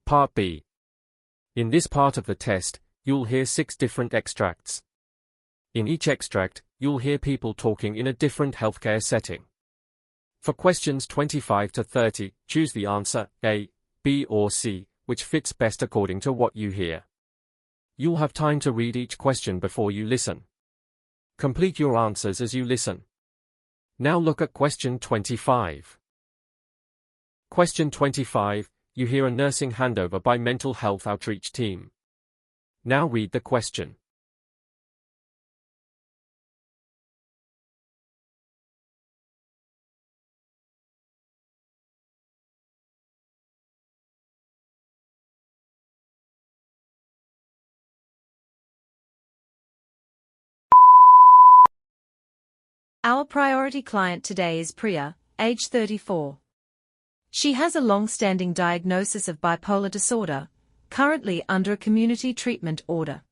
Part B. In this part of the test, you'll hear 6 different extracts. In each extract, you'll hear people talking in a different healthcare setting. For questions 25 to 30, choose the answer A, B or C, which fits best according to what you hear. You'll have time to read each question before you listen. Complete your answers as you listen. Now look at question 25. Question 25, you hear a nursing handover by mental health outreach team. Now read the question. Our priority client today is Priya, age 34. She has a long-standing diagnosis of bipolar disorder, currently under a community treatment order.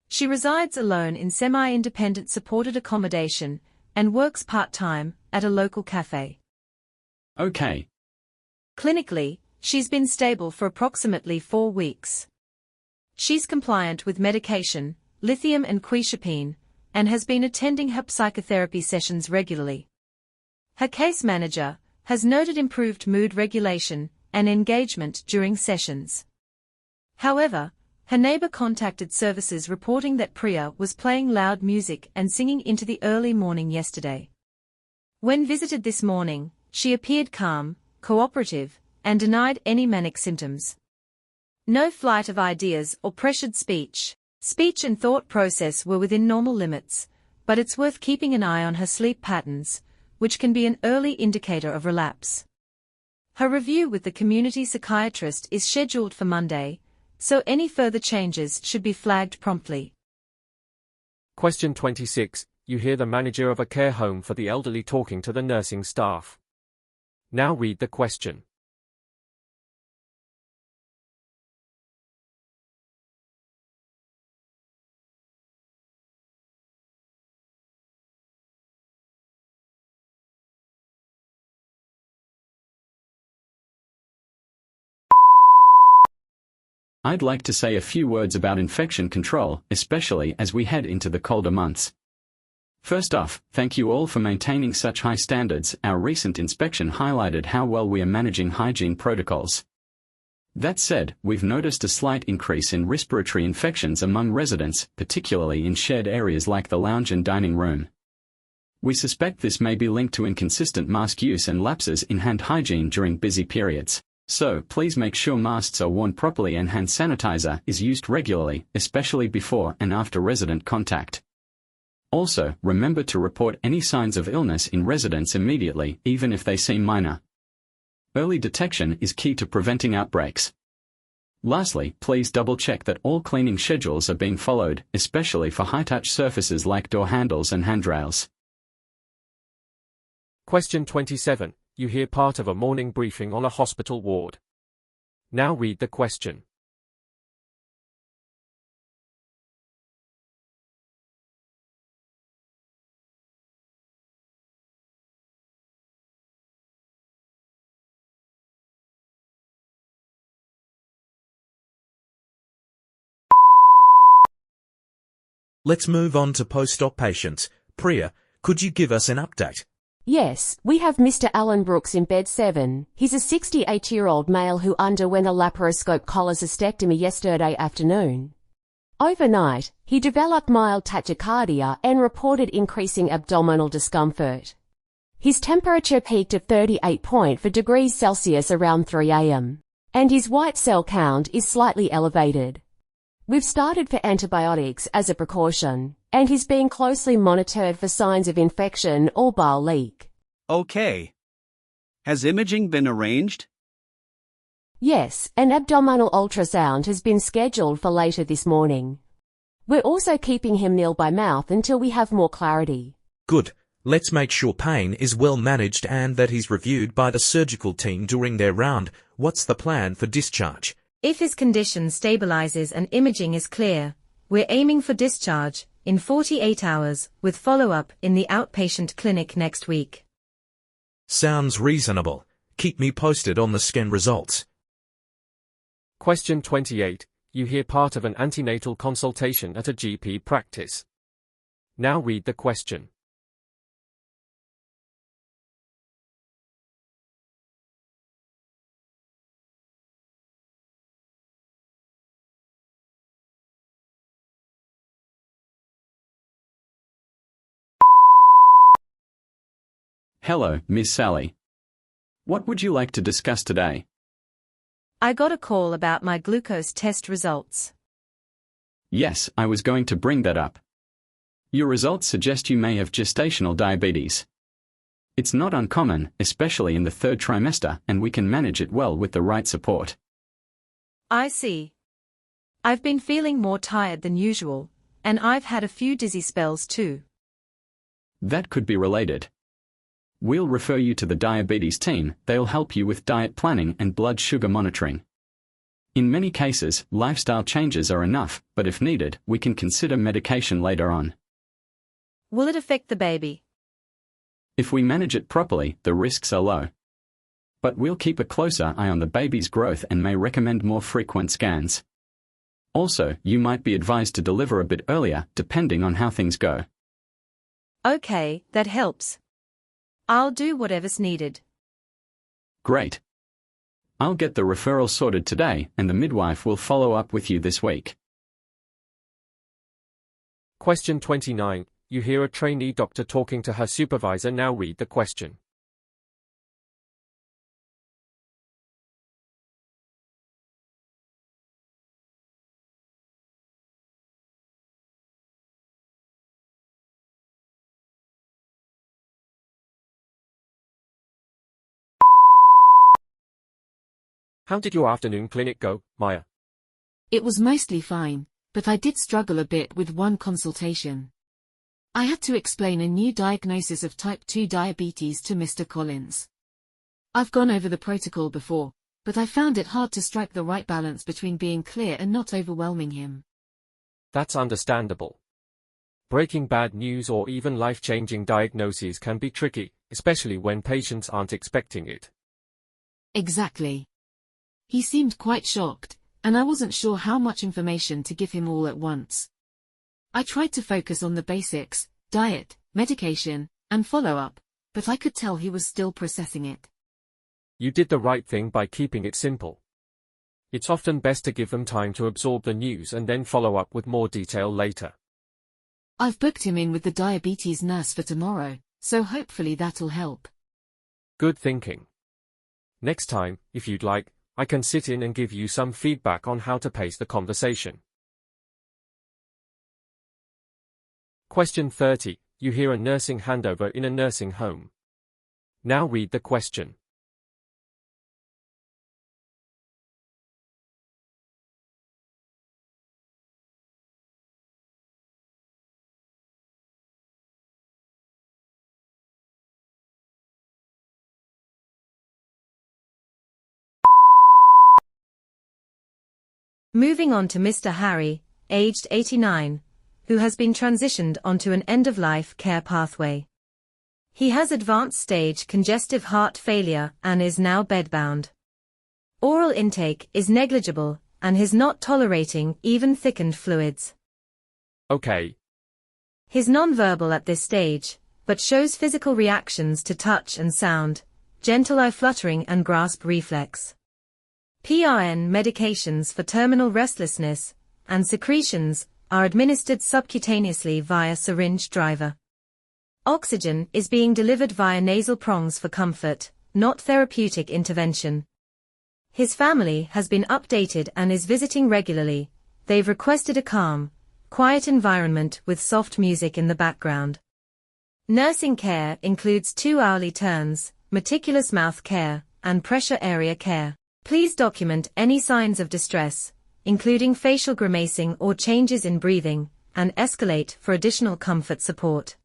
She resides alone in semi-independent supported accommodation and works part-time at a local cafe. Okay. Clinically, she's been stable for approximately 4 weeks. She's compliant with medication, lithium and quetiapine, and has been attending her psychotherapy sessions regularly. Her case manager has noted improved mood regulation and engagement during sessions. However, her neighbor contacted services reporting that Priya was playing loud music and singing into the early morning yesterday. When visited this morning, she appeared calm, cooperative, and denied any manic symptoms. No flight of ideas or pressured speech. Speech and thought process were within normal limits, but it's worth keeping an eye on her sleep patterns, which can be an early indicator of relapse. Her review with the community psychiatrist is scheduled for Monday, so any further changes should be flagged promptly. Question 26, you hear the manager of a care home for the elderly talking to the nursing staff. Now read the question. I'd like to say a few words about infection control, especially as we head into the colder months. First off, thank you all for maintaining such high standards. Our recent inspection highlighted how well we are managing hygiene protocols. That said, we've noticed a slight increase in respiratory infections among residents, particularly in shared areas like the lounge and dining room. We suspect this may be linked to inconsistent mask use and lapses in hand hygiene during busy periods. So, please make sure masks are worn properly and hand sanitizer is used regularly, especially before and after resident contact. Also, remember to report any signs of illness in residents immediately, even if they seem minor. Early detection is key to preventing outbreaks. Lastly, please double-check that all cleaning schedules are being followed, especially for high-touch surfaces like door handles and handrails. Question 27. You hear part of a morning briefing on a hospital ward. Now read the question. Let's move on to post-op patients. Priya, could you give us an update? Yes, we have Mr. Alan Brooks in bed 7. He's a 68-year-old male who underwent a laparoscope cholecystectomy yesterday afternoon. Overnight, he developed mild tachycardia and reported increasing abdominal discomfort. His temperature peaked at 38.4 degrees Celsius around 3 a.m., and his white cell count is slightly elevated. We've started for antibiotics as a precaution, and he's being closely monitored for signs of infection or bile leak. Okay. Has imaging been arranged? Yes, an abdominal ultrasound has been scheduled for later this morning. We're also keeping him nil by mouth until we have more clarity. Good. Let's make sure pain is well managed and that he's reviewed by the surgical team during their round. What's the plan for discharge? If his condition stabilizes and imaging is clear, we're aiming for discharge in 48 hours, with follow-up in the outpatient clinic next week. Sounds reasonable. Keep me posted on the scan results. Question 28. You hear part of an antenatal consultation at a GP practice. Now read the question. Hello, Miss Sally. What would you like to discuss today? I got a call about my glucose test results. Yes, I was going to bring that up. Your results suggest you may have gestational diabetes. It's not uncommon, especially in the third trimester, and we can manage it well with the right support. I see. I've been feeling more tired than usual, and I've had a few dizzy spells too. That could be related. We'll refer you to the diabetes team. They'll help you with diet planning and blood sugar monitoring. In many cases, lifestyle changes are enough, but if needed, we can consider medication later on. Will it affect the baby? If we manage it properly, the risks are low. But we'll keep a closer eye on the baby's growth and may recommend more frequent scans. Also, you might be advised to deliver a bit earlier, depending on how things go. Okay, that helps. I'll do whatever's needed. Great. I'll get the referral sorted today, and the midwife will follow up with you this week. Question 29. You hear a trainee doctor talking to her supervisor. Now read the question. How did your afternoon clinic go, Maya? It was mostly fine, but I did struggle a bit with one consultation. I had to explain a new diagnosis of type 2 diabetes to Mr. Collins. I've gone over the protocol before, but I found it hard to strike the right balance between being clear and not overwhelming him. That's understandable. Breaking bad news or even life-changing diagnoses can be tricky, especially when patients aren't expecting it. Exactly. He seemed quite shocked, and I wasn't sure how much information to give him all at once. I tried to focus on the basics, diet, medication, and follow-up, but I could tell he was still processing it. You did the right thing by keeping it simple. It's often best to give them time to absorb the news and then follow up with more detail later. I've booked him in with the diabetes nurse for tomorrow, so hopefully that'll help. Good thinking. Next time, if you'd like, I can sit in and give you some feedback on how to pace the conversation. Question 30. You hear a nursing handover in a nursing home. Now read the question. Moving on to Mr. Harry, aged 89, who has been transitioned onto an end-of-life care pathway. He has advanced stage congestive heart failure and is now bedbound. Oral intake is negligible and he's not tolerating even thickened fluids. Okay. He's nonverbal at this stage, but shows physical reactions to touch and sound, gentle eye fluttering and grasp reflex. PRN medications for terminal restlessness and secretions are administered subcutaneously via syringe driver. Oxygen is being delivered via nasal prongs for comfort, not therapeutic intervention. His family has been updated and is visiting regularly. They've requested a calm, quiet environment with soft music in the background. Nursing care includes 2 hourly turns, meticulous mouth care, and pressure area care. Please document any signs of distress, including facial grimacing or changes in breathing, and escalate for additional comfort support.